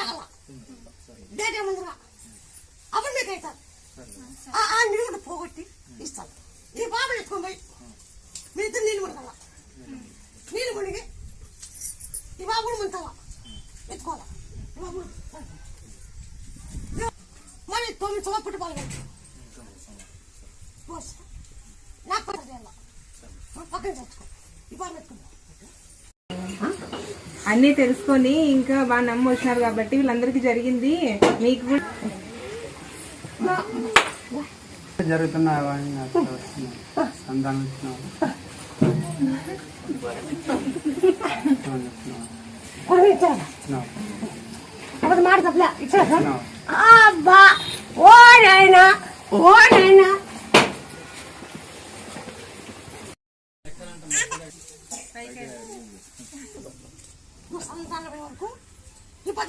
తాగల date ఏముందిరా అప్పుడు మీకు అవుతారు ఆ నీళ్ళు కూడా పోగొట్టి ఇస్తాను ఈ బాబుని ఎత్తుకొని పోయి మీ ఇద్దరు నీళ్ళు మునగల నీళ్ళు మునిగి ఈ బాబు కూడా ముంతావా ఎత్తుకోవాలా ఈ బాబు మళ్ళీ 9 సంవత్సరాలు పుట్టిపాలు కట్టి నాకు పక్కన తెచ్చుకో ఈ బాబు ఎత్తుకుంటా అన్నీ తెలుసుకొని ఇంకా బాగా నమ్మి వచ్చినారు కాబట్టి వీళ్ళందరికీ జరిగింది మీకు కూడా జరుగుతున్నాయి మాట చెప్పలే ఇచ్చా అబ్బా ఓ నాయనా